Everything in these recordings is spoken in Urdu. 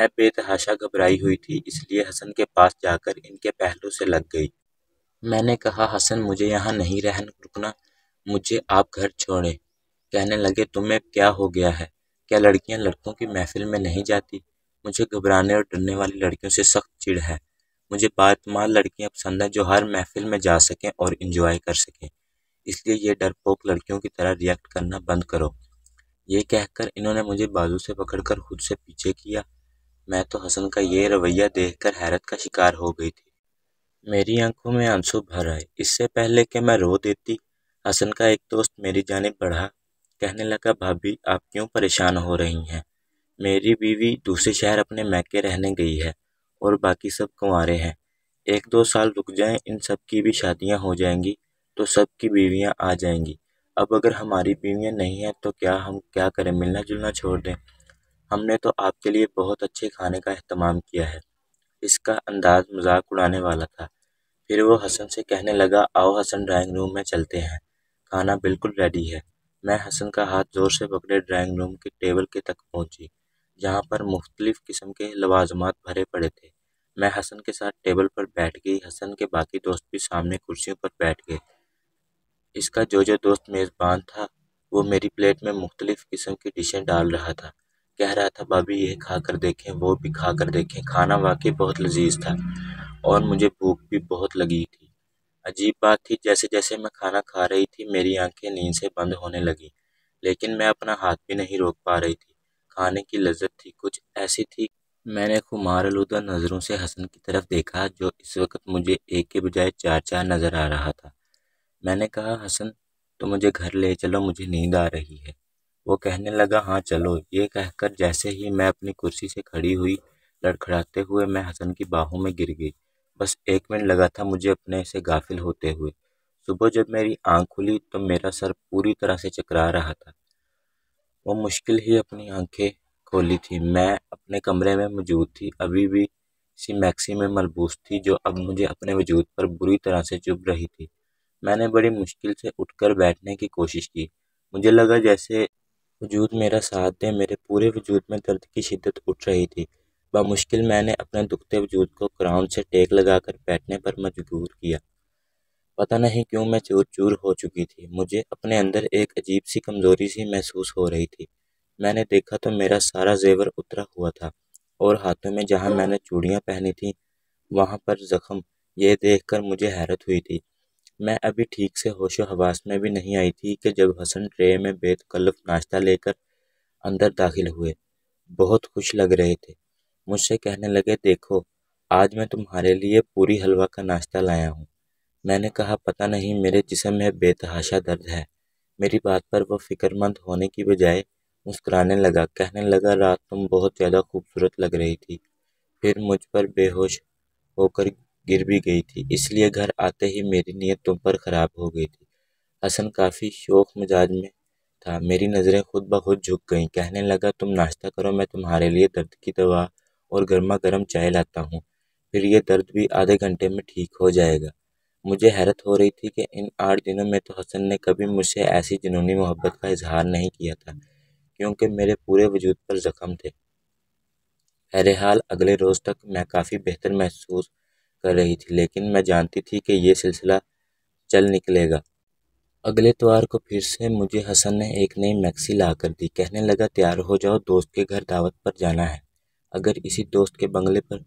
میں بے تحاشا گھبرائی ہوئی تھی، اس لیے حسن کے پاس جا کر ان کے پہلو سے لگ گئی۔ میں نے کہا حسن مجھے یہاں نہیں رکنا، مجھے آپ گھر چھوڑیں۔ کہنے لگے تمہیں کیا ہو گیا ہے؟ کیا لڑکیاں لڑکوں کی محفل میں نہیں جاتی؟ مجھے گھبرانے اور ڈرنے والی لڑکیوں سے سخت چڑ ہے۔ مجھے بااعتماد لڑکیاں پسند ہیں جو ہر محفل میں جا سکیں اور انجوائے کر سکیں، اس لیے یہ ڈرپوک لڑکیوں کی طرح ریئیکٹ کرنا بند کرو۔ یہ کہہ کر انہوں نے مجھے بازو سے پکڑ کر خود سے پیچھے کیا۔ میں تو حسن کا یہ رویہ دیکھ کر حیرت کا شکار ہو گئی تھی۔ میری آنکھوں میں آنسو بھر آئے۔ اس سے پہلے کہ میں رو دیتی، حسن کا ایک دوست میری جانب بڑھا، کہنے لگا بھابھی آپ کیوں پریشان ہو رہی ہیں؟ میری بیوی دوسرے شہر اپنے میکے رہنے گئی ہے اور باقی سب کنوارے ہیں۔ 1-2 سال رک جائیں، ان سب کی بھی شادیاں ہو جائیں گی تو سب کی بیویاں آ جائیں گی۔ اب اگر ہماری بیویاں نہیں ہیں تو ہم کیا کریں، ملنا جلنا چھوڑ دیں؟ ہم نے تو آپ کے لیے بہت اچھے کھانے کا اہتمام کیا ہے۔ اس کا انداز مذاق اڑانے والا تھا۔ پھر وہ حسن سے کہنے لگا آؤ حسن ڈرائنگ روم میں چلتے ہیں، کھانا بالکل ریڈی ہے۔ میں حسن کا ہاتھ زور سے پکڑے ڈرائنگ روم کے ٹیبل کے تک پہنچی، جہاں پر مختلف قسم کے لوازمات بھرے پڑے تھے۔ میں حسن کے ساتھ ٹیبل پر بیٹھ گئی، حسن کے باقی دوست بھی سامنے کرسیوں پر بیٹھ گئے۔ اس کا جو دوست میزبان تھا وہ میری پلیٹ میں مختلف قسم کی ڈشیں ڈال رہا تھا، کہہ رہا تھا بھابھی یہ کھا کر دیکھیں، وہ بھی کھا کر دیکھیں۔ کھانا واقعی بہت لذیذ تھا اور مجھے بھوک بھی بہت لگی تھی۔ عجیب بات تھی، جیسے جیسے میں کھانا کھا رہی تھی میری آنکھیں نیند سے بند ہونے لگیں، لیکن میں اپنا ہاتھ بھی نہیں روک پا رہی تھی۔ کھانے کی لذت تھی کچھ ایسی تھی۔ میں نے خمار آلودہ نظروں سے حسن کی طرف دیکھا جو اس وقت مجھے ایک کے بجائے 4 نظر آ رہا تھا۔ میں نے کہا حسن تو مجھے گھر لے چلو، مجھے نیند آ رہی ہے۔ وہ کہنے لگا ہاں چلو۔ یہ کہہ کر جیسے ہی میں اپنی کرسی سے کھڑی ہوئی، لڑکھڑاتے ہوئے میں حسن کی باہوں میں گر گئی۔ بس 1 منٹ لگا تھا مجھے اپنے سے غافل ہوتے ہوئے۔ صبح جب میری آنکھ کھلی تو میرا سر پوری طرح سے چکرا رہا تھا۔ وہ مشکل ہی اپنی آنکھیں کھولی تھی۔ میں اپنے کمرے میں موجود تھی، ابھی بھی اسی میکسی میں ملبوس تھی جو اب مجھے اپنے وجود پر بری طرح سے چبھ رہی تھی۔ میں نے بڑی مشکل سے اٹھ کر بیٹھنے کی کوشش کی۔ مجھے لگا جیسے وجود میرا ساتھ دے، میرے پورے وجود میں درد کی شدت اٹھ رہی تھی۔ بمشکل میں نے اپنے دکھتے وجود کو گراؤنڈ سے ٹیک لگا کر بیٹھنے پر مجبور کیا۔ پتہ نہیں کیوں میں چور چور ہو چکی تھی۔ مجھے اپنے اندر ایک عجیب سی کمزوری سی محسوس ہو رہی تھی۔ میں نے دیکھا تو میرا سارا زیور اترا ہوا تھا اور ہاتھوں میں جہاں میں نے چوڑیاں پہنی تھیں وہاں پر زخم۔ یہ دیکھ کر مجھے حیرت ہوئی تھی۔ میں ابھی ٹھیک سے ہوش و حواس میں بھی نہیں آئی تھی کہ جب حسن ٹرے میں بے تکلف ناشتہ لے کر اندر داخل ہوئے۔ بہت خوش لگ رہے تھے۔ مجھ سے کہنے لگے دیکھو آج میں تمہارے لیے پوری حلوہ کا ناشتہ لایا ہوں۔ میں نے کہا پتہ نہیں میرے جسم میں بے تحاشا درد ہے۔ میری بات پر وہ فکر مند ہونے کی بجائے مسکرانے لگا، کہنے لگا رات تم بہت زیادہ خوبصورت لگ رہی تھی، پھر مجھ پر بے ہوش ہو کر گر بھی گئی تھی، اس لیے گھر آتے ہی میری نیت تم پر خراب ہو گئی تھی۔ حسن کافی شوخ مزاج میں تھا، میری نظریں خود بخود جھک گئیں۔ کہنے لگا تم ناشتہ کرو، میں تمہارے لیے درد کی دوا اور گرما گرم چائے لاتا ہوں، پھر یہ درد بھی آدھے گھنٹے میں ٹھیک ہو جائے گا۔ مجھے حیرت ہو رہی تھی کہ ان 8 دنوں میں تو حسن نے کبھی مجھ سے ایسی جنونی محبت کا اظہار نہیں کیا تھا، کیونکہ میرے پورے وجود پر زخم تھے۔ بہرحال اگلے روز تک میں کافی بہتر محسوس کر رہی تھی، لیکن میں جانتی تھی کہ یہ سلسلہ چل نکلے گا۔ اگلے اتوار کو پھر سے مجھے حسن نے ایک نئی میکسی لا کر دی، کہنے لگا تیار ہو جاؤ، دوست کے گھر دعوت پر جانا ہے۔ اگر اسی دوست کے بنگلے پر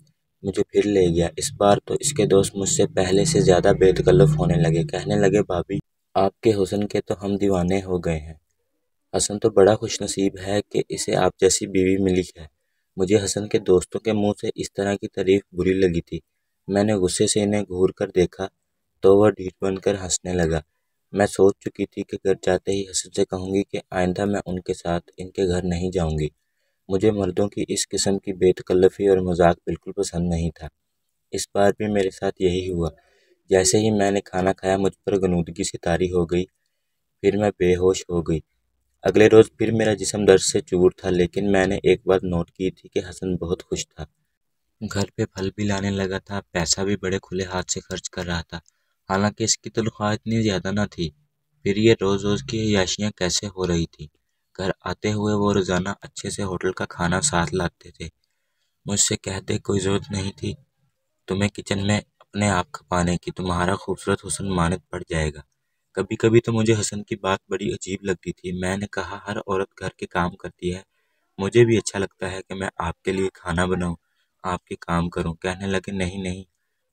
مجھے پھر لے گیا۔ اس بار تو اس کے دوست مجھ سے پہلے سے زیادہ بے تکلف ہونے لگے، کہنے لگے بھابھی آپ کے حسن کے تو ہم دیوانے ہو گئے ہیں۔ حسن تو بڑا خوش نصیب ہے کہ اسے آپ جیسی بیوی ملی ہے۔ مجھے حسن کے دوستوں کے منہ سے اس طرح کی تعریف بری لگی تھی۔ میں نے غصے سے انہیں گھور کر دیکھا تو وہ ڈھیٹ بن کر ہنسنے لگا۔ میں سوچ چکی تھی کہ گھر جاتے ہی حسن سے کہوں گی کہ آئندہ میں ان کے ساتھ ان کے گھر نہیں جاؤں گی۔ مجھے مردوں کی اس قسم کی بے تکلفی اور مذاق بالکل پسند نہیں تھا۔ اس بار بھی میرے ساتھ یہی ہوا۔ جیسے ہی میں نے کھانا کھایا مجھ پر غنودگی سی طاری ہو گئی، پھر میں بے ہوش ہو گئی۔ اگلے روز پھر میرا جسم درد سے چور تھا، لیکن میں نے ایک بات نوٹ کی تھی کہ حسن بہت خوش تھا۔ گھر پہ پھل بھی لانے لگا تھا، پیسہ بھی بڑے کھلے ہاتھ سے خرچ کر رہا تھا، حالانکہ اس کی تنخواہ اتنی زیادہ نہ تھی۔ پھر یہ روز روز کی عیاشیاں کیسے ہو رہی تھیں؟ گھر آتے ہوئے وہ روزانہ اچھے سے ہوٹل کا کھانا ساتھ لاتے تھے مجھ سے کہہ دے کوئی ضرورت نہیں تھی تمہیں کچن میں اپنے آپ کھپانے کی، تمہارا خوبصورت حسن مانت پڑ جائے گا۔ کبھی کبھی تو مجھے حسن کی بات بڑی عجیب لگتی تھی۔ میں نے کہا ہر عورت گھر کے کام کرتی ہے، مجھے بھی اچھا لگتا ہے کہ میں آپ کے لیے کھانا بناؤں، آپ کے کام کروں۔ کہنے لگے نہیں نہیں،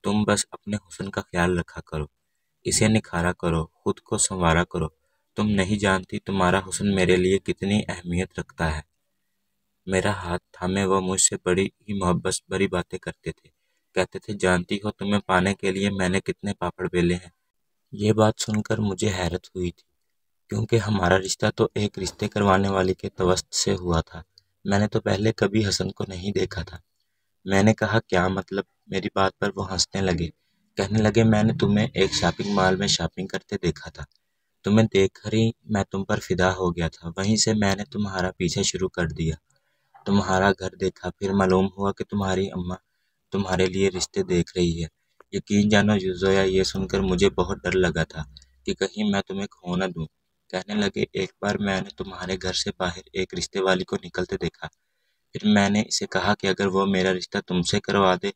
تم بس اپنے حسن کا خیال رکھا کرو، اسے نکھارا کرو، خود کو سنوارا کرو۔ تم نہیں جانتی تمہارا حسن میرے لیے کتنی اہمیت رکھتا ہے۔ میرا ہاتھ تھامے وہ مجھ سے بڑی ہی محبت بھری باتیں کرتے تھے، کہتے تھے جانتی ہو تمہیں پانے کے لیے میں نے کتنے پاپڑ بیلے ہیں۔ یہ بات سن کر مجھے حیرت ہوئی تھی، کیونکہ ہمارا رشتہ تو ایک رشتے کروانے والی کے توسط سے ہوا تھا۔ میں نے تو پہلے کبھی حسن کو نہیں دیکھا تھا۔ میں نے کہا کیا مطلب؟ میری بات پر وہ ہنسنے لگے، کہنے لگے میں نے تمہیں ایک شاپنگ مال میں شاپنگ کرتے دیکھا تھا، تمہیں دیکھ کر ہی میں تم پر فدا ہو گیا تھا، وہیں سے میں نے تمہارا پیچھا شروع کر دیا، تمہارا گھر دیکھا، پھر معلوم ہوا کہ تمہاری اماں تمہارے لیے رشتے دیکھ رہی ہے۔ یقین جانو زویا، یہ سن کر مجھے بہت ڈر لگا تھا کہ کہیں میں تمہیں کھو نہ دوں۔ کہنے لگے ایک بار میں نے تمہارے گھر سے باہر ایک رشتے والی کو نکلتے دیکھا، پھر میں نے اسے کہا کہ اگر وہ میرا رشتہ تم سے کروا دے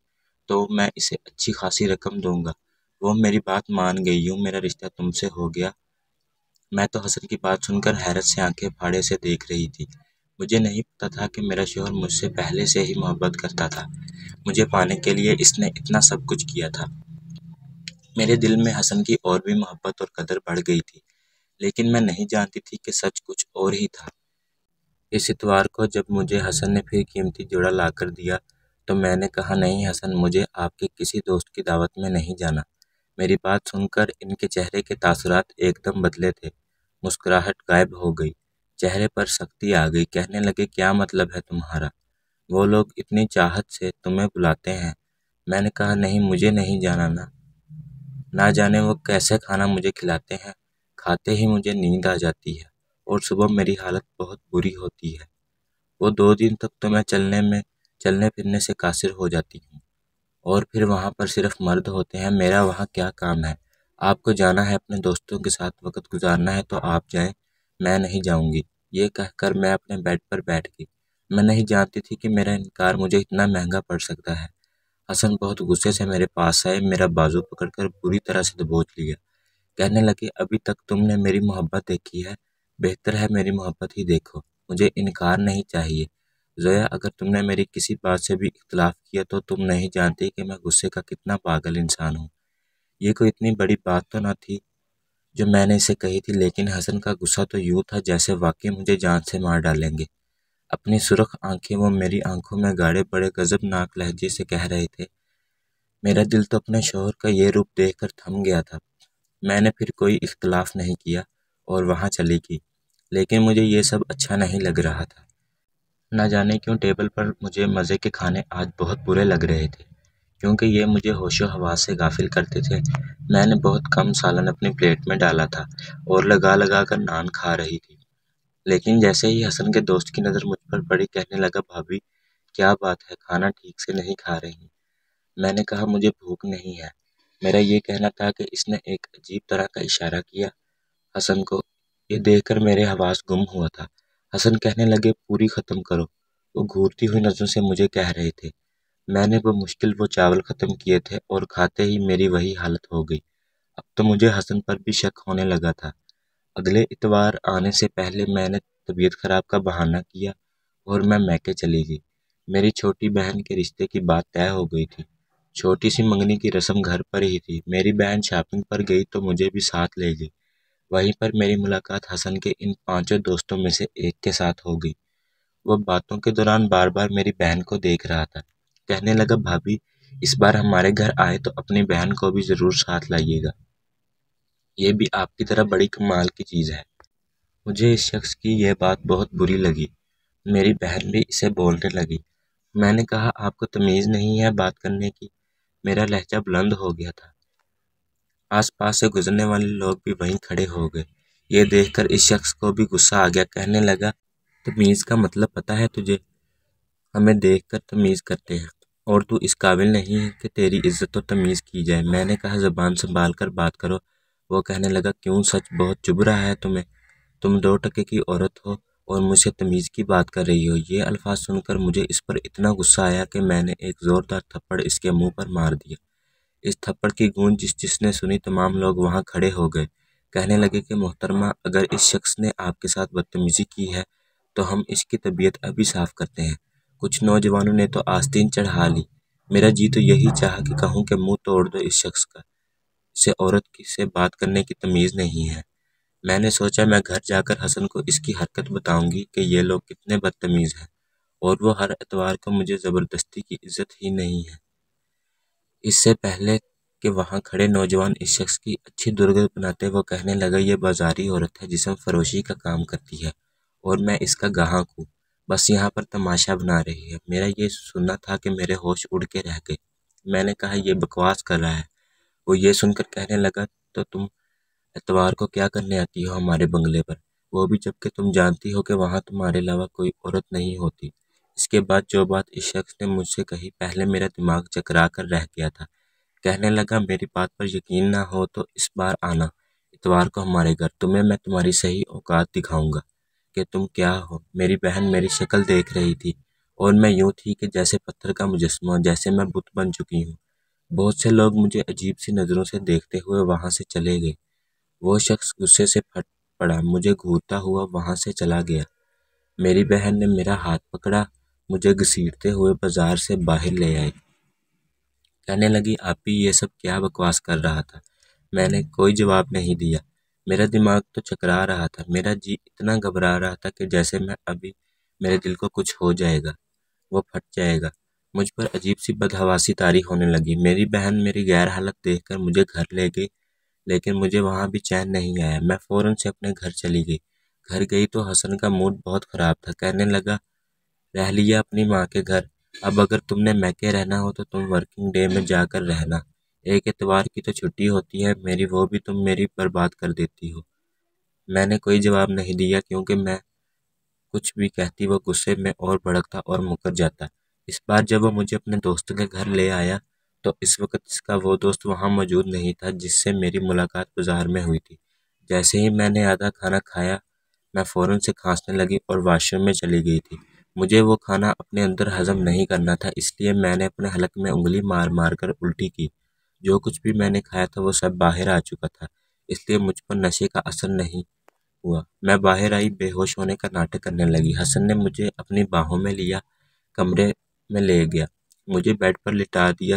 تو میں اسے اچھی خاصی رقم دوں گا۔ وہ میری بات مان گئی، یوں میرا رشتہ تم سے ہو گیا۔ میں تو حسن کی بات سن کر حیرت سے آنکھیں پھاڑے سے دیکھ رہی تھی۔ مجھے نہیں پتا تھا کہ میرا شوہر مجھ سے پہلے سے ہی محبت کرتا تھا، مجھے پانے کے لیے اس نے اتنا سب کچھ کیا تھا۔ میرے دل میں حسن کی اور بھی محبت اور قدر بڑھ گئی تھی، لیکن میں نہیں جانتی تھی کہ سچ کچھ اور ہی تھا۔ اس اتوار کو جب مجھے حسن نے پھر قیمتی جوڑا لا کر دیا تو میں نے کہا نہیں حسن، مجھے آپ کے کسی دوست کی دعوت میں نہیں جانا۔ میری بات سن کر ان کے چہرے کے تاثرات ایک دم بدلے تھے، مسکراہٹ غائب ہو گئی، چہرے پر سختی آ گئی۔ کہنے لگے کیا مطلب ہے تمہارا؟ وہ لوگ اتنی چاہت سے تمہیں بلاتے ہیں۔ میں نے کہا نہیں، مجھے نہیں جانا، نہ جانے وہ کیسے کھانا مجھے کھلاتے ہیں، کھاتے ہی مجھے نیند آ جاتی ہے اور صبح میری حالت بہت بری ہوتی ہے۔ وہ 2 دن تک تو میں چلنے پھرنے سے قاصر ہو جاتی ہوں، اور پھر وہاں پر صرف مرد ہوتے ہیں، میرا وہاں کیا کام ہے؟ آپ کو جانا ہے اپنے دوستوں کے ساتھ وقت گزارنا ہے تو آپ جائیں، میں نہیں جاؤں گی۔ یہ کہہ کر میں اپنے بیڈ پر بیٹھ گئی۔ میں نہیں جانتی تھی کہ میرا انکار مجھے اتنا مہنگا پڑ سکتا ہے۔ حسن بہت غصے سے میرے پاس آئے، میرا بازو پکڑ کر بری طرح سے دبوچ لیا۔ کہنے لگے ابھی تک تم نے میری محبت دیکھی ہے، بہتر ہے میری محبت ہی دیکھو، مجھے انکار نہیں چاہیے۔ زویا، اگر تم نے میری کسی بات سے بھی اختلاف کیا تو تم نہیں جانتی کہ میں غصے کا کتنا پاگل انسان ہوں۔ یہ کوئی اتنی بڑی بات تو نہ تھی جو میں نے اسے کہی تھی، لیکن حسن کا غصہ تو یوں تھا جیسے واقعی مجھے جان سے مار ڈالیں گے۔ اپنی سرخ آنکھیں وہ میری آنکھوں میں گاڑے بڑے غضبناک لہجے سے کہہ رہے تھے۔ میرا دل تو اپنے شوہر کا یہ روپ دیکھ کر تھم گیا تھا۔ میں نے پھر کوئی اختلاف نہیں کیا اور وہاں چلی گئی، لیکن مجھے یہ سب اچھا نہیں لگ رہا تھا۔ نہ جانے کیوں ٹیبل پر مجھے مزے کے کھانے آج بہت برے لگ رہے تھے، کیونکہ یہ مجھے ہوش و حواس سے غافل کرتے تھے۔ میں نے بہت کم سالن اپنی پلیٹ میں ڈالا تھا اور لگا لگا کر نان کھا رہی تھی، لیکن جیسے ہی حسن کے دوست کی نظر مجھ پر پڑی کہنے لگا بھابھی کیا بات ہے، کھانا ٹھیک سے نہیں کھا رہی؟ میں نے کہا مجھے بھوک نہیں ہے۔ میرا یہ کہنا تھا کہ اس نے ایک عجیب طرح کا اشارہ کیا حسن کو، یہ دیکھ کر میرے حواس گم ہوا تھا۔ حسن کہنے لگے پوری ختم کرو۔ وہ گھورتی ہوئی نظروں سے مجھے کہہ رہے تھے۔ میں نے بمشکل وہ چاول ختم کیے تھے اور کھاتے ہی میری وہی حالت ہو گئی۔ اب تو مجھے حسن پر بھی شک ہونے لگا تھا۔ اگلے اتوار آنے سے پہلے میں نے طبیعت خراب کا بہانہ کیا اور میں میکے چلی گئی۔ میری چھوٹی بہن کے رشتے کی بات طے ہو گئی تھی، چھوٹی سی منگنی کی رسم گھر پر ہی تھی۔ میری بہن شاپنگ پر گئی تو مجھے بھی ساتھ لے گئی۔ وہیں پر میری ملاقات حسن کے ان 5 دوستوں میں سے ایک کے ساتھ ہو گئی۔ وہ باتوں کے دوران بار بار میری بہن کو دیکھ رہا تھا۔ کہنے لگا بھابھی اس بار ہمارے گھر آئے تو اپنی بہن کو بھی ضرور ساتھ لائیے گا، یہ بھی آپ کی طرح بڑی کمال کی چیز ہے۔ مجھے اس شخص کی یہ بات بہت بری لگی۔ میری بہن بھی اسے بولنے لگی۔ میں نے کہا آپ کو تمیز نہیں ہے بات کرنے کی؟ میرا لہجہ بلند ہو گیا تھا۔ آس پاس سے گزرنے والے لوگ بھی وہیں کھڑے ہو گئے۔ یہ دیکھ کر اس شخص کو بھی غصہ آ گیا، کہنے لگا تمیز کا مطلب پتہ ہے تجھے؟ ہمیں دیکھ کر تمیز کرتے ہیں اور تو اس قابل نہیں ہے کہ تیری عزت و تمیز کی جائے۔ میں نے کہا زبان سنبھال کر بات کرو۔ وہ کہنے لگا کیوں، سچ بہت چبھ رہا ہے تمہیں؟ تم 2 ٹکے کی عورت ہو اور مجھ سے تمیز کی بات کر رہی ہو۔ یہ الفاظ سن کر مجھے اس پر اتنا غصہ آیا کہ میں نے ایک زوردار تھپڑ اس کے منہ پر مار دیا۔ اس تھپڑ کی گونج جس نے سنی تمام لوگ وہاں کھڑے ہو گئے۔ کہنے لگے کہ محترمہ، اگر اس شخص نے آپ کے ساتھ بدتمیزی کی ہے تو ہم اس کی طبیعت ابھی صاف کرتے ہیں۔ کچھ نوجوانوں نے تو آستین چڑھا لی۔ میرا جی تو یہی چاہا کہ کہوں کہ منہ توڑ دو اس شخص کا، اسے عورت سے بات کرنے کی تمیز نہیں ہے۔ میں نے سوچا میں گھر جا کر حسن کو اس کی حرکت بتاؤں گی کہ یہ لوگ کتنے بدتمیز ہیں، اور وہ ہر اتوار کو مجھے زبردستی کی عزت ہی نہیں ہے۔ اس سے پہلے کہ وہاں کھڑے نوجوان اس شخص کی اچھی درگت بناتے، وہ کہنے لگا، یہ بازاری عورت ہے، جسم فروشی کا کام کرتی ہے، اور میں اس کا گاہک ہوں، بس یہاں پر تماشا بنا رہی ہے۔ میرا یہ سننا تھا کہ میرے ہوش اڑ کے رہ گئے۔ میں نے کہا، یہ بکواس کر رہا ہے۔ وہ یہ سن کر کہنے لگا، تو تم اتوار کو کیا کرنے آتی ہو ہمارے بنگلے پر، وہ بھی جب کہ تم جانتی ہو کہ وہاں تمہارے علاوہ کوئی عورت نہیں ہوتی۔ اس کے بعد جو بات اس شخص نے مجھ سے کہی، پہلے میرا دماغ چکرا کر رہ گیا تھا۔ کہنے لگا، میری بات پر یقین نہ ہو تو اس بار آنا اتوار کو ہمارے گھر، تمہیں میں تمہاری صحیح اوقات دکھاؤں گا کہ تم کیا ہو۔ میری بہن میری شکل دیکھ رہی تھی، اور میں یوں تھی کہ جیسے پتھر کا مجسمہ، جیسے میں بت بن چکی ہوں۔ بہت سے لوگ مجھے عجیب سی نظروں سے دیکھتے ہوئے وہاں سے چلے گئے۔ وہ شخص غصے سے پھٹ پڑا، مجھے گھورتا ہوا وہاں سے چلا گیا۔ میری بہن نے میرا ہاتھ پکڑا، مجھے گھسیٹتے ہوئے بازار سے باہر لے آئی۔ کہنے لگی، آپ بھی یہ سب کیا بکواس کر رہا تھا؟ میں نے کوئی جواب نہیں دیا۔ میرا دماغ تو چکرا رہا تھا، میرا جی اتنا گھبرا رہا تھا کہ جیسے میں ابھی میرے دل کو کچھ ہو جائے گا، وہ پھٹ جائے گا۔ مجھ پر عجیب سی بدحواسی طاری ہونے لگی۔ میری بہن میری غیر حالت دیکھ کر مجھے گھر لے گئی، لیکن مجھے وہاں بھی چین نہیں آیا۔ میں فوراً سے اپنے گھر چلی گئی۔ گھر گئی تو حسن کا موڈ بہت خراب تھا۔ کہنے لگا، رہ لیا اپنی ماں کے گھر، اب اگر تم نے میکے رہنا ہو تو تم ورکنگ ڈے میں جا کر رہنا، ایک اتوار کی تو چھٹی ہوتی ہے میری، وہ بھی تم میری برباد کر دیتی ہو۔ میں نے کوئی جواب نہیں دیا، کیونکہ میں کچھ بھی کہتی وہ غصے میں اور بھڑکتا اور مکر جاتا۔ اس بار جب وہ مجھے اپنے دوست کے گھر لے آیا تو اس وقت اس کا وہ دوست وہاں موجود نہیں تھا جس سے میری ملاقات بازار میں ہوئی تھی۔ جیسے ہی میں نے آدھا کھانا کھایا، میں فوراً سے کھانسنے لگی اور واش روم میں چلی گئی تھی۔ مجھے وہ کھانا اپنے اندر ہضم نہیں کرنا تھا، اس لیے میں نے اپنے حلق میں انگلی مار مار کر الٹی کی۔ جو کچھ بھی میں نے کھایا تھا وہ سب باہر آ چکا تھا، اس لیے مجھ پر نشے کا اثر نہیں ہوا۔ میں باہر آئی، بے ہوش ہونے کا ناٹک کرنے لگی۔ حسن نے مجھے اپنی باہوں میں لیا، کمرے میں لے گیا، مجھے بیڈ پر لٹا دیا۔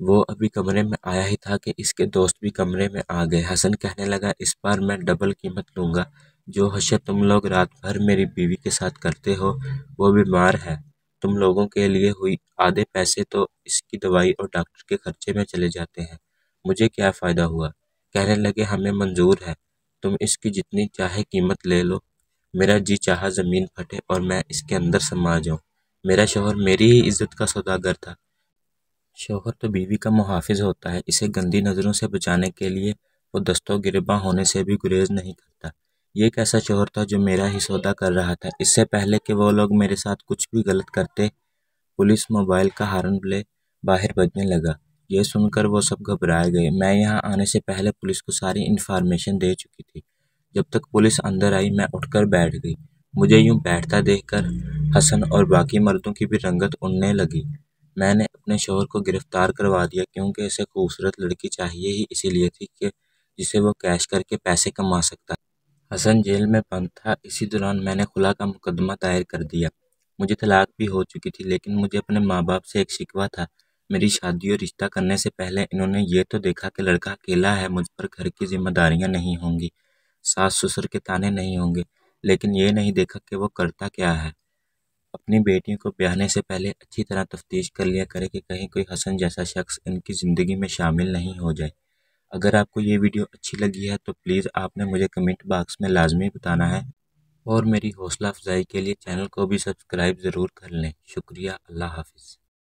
وہ ابھی کمرے میں آیا ہی تھا کہ اس کے دوست بھی کمرے میں آ گئے۔ حسن کہنے لگا، اس بار میں ڈبل قیمت لوں گا۔ جو حشر تم لوگ رات بھر میری بیوی کے ساتھ کرتے ہو، وہ بیمار ہے، تم لوگوں کے لیے ہوئی، آدھے پیسے تو اس کی دوائی اور ڈاکٹر کے خرچے میں چلے جاتے ہیں، مجھے کیا فائدہ ہوا؟ کہنے لگے، ہمیں منظور ہے، تم اس کی جتنی چاہے قیمت لے لو۔ میرا جی چاہا زمین پھٹے اور میں اس کے اندر سما جاؤں۔ میرا شوہر میری ہی عزت کا سوداگر تھا۔ شوہر تو بیوی کا محافظ ہوتا ہے، اسے گندی نظروں سے بچانے کے لیے وہ دست و گریباں ہونے سے بھی گریز نہیں کرتا۔ یہ کیسا شوہر تھا جو میرا ہی سودا کر رہا تھا؟ اس سے پہلے کہ وہ لوگ میرے ساتھ کچھ بھی غلط کرتے، پولیس موبائل کا ہارن لے باہر بجنے لگا۔ یہ سن کر وہ سب گھبرائے گئے۔ میں یہاں آنے سے پہلے پولیس کو ساری انفارمیشن دے چکی تھی۔ جب تک پولیس اندر آئی میں اٹھ کر بیٹھ گئی۔ مجھے یوں بیٹھتا دیکھ کر حسن اور باقی مردوں کی بھی رنگت اڑنے لگی۔ میں نے اپنے شوہر کو گرفتار کروا دیا، کیونکہ اسے خوبصورت لڑکی چاہیے ہی اسی لیے تھی کہ جسے وہ کیش کر کے پیسے کما سکتا۔ حسن جیل میں بند تھا، اسی دوران میں نے خلا کا مقدمہ دائر کر دیا۔ مجھے طلاق بھی ہو چکی تھی، لیکن مجھے اپنے ماں باپ سے ایک شکوہ تھا۔ میری شادی اور رشتہ کرنے سے پہلے انہوں نے یہ تو دیکھا کہ لڑکا اکیلا ہے، مجھ پر گھر کی ذمہ داریاں نہیں ہوں گی، ساس سسر کے تانے نہیں ہوں گے، لیکن یہ نہیں دیکھا کہ وہ کرتا کیا ہے۔ اپنی بیٹیوں کو بیاہنے سے پہلے اچھی طرح تفتیش کر لیا کرے کہ کہیں کوئی حسن جیسا شخص ان کی زندگی میں شامل نہیں ہو جائے۔ اگر آپ کو یہ ویڈیو اچھی لگی ہے تو پلیز آپ نے مجھے کمنٹ باکس میں لازمی بتانا ہے، اور میری حوصلہ افزائی کے لیے چینل کو بھی سبسکرائب ضرور کر لیں۔ شکریہ، اللہ حافظ۔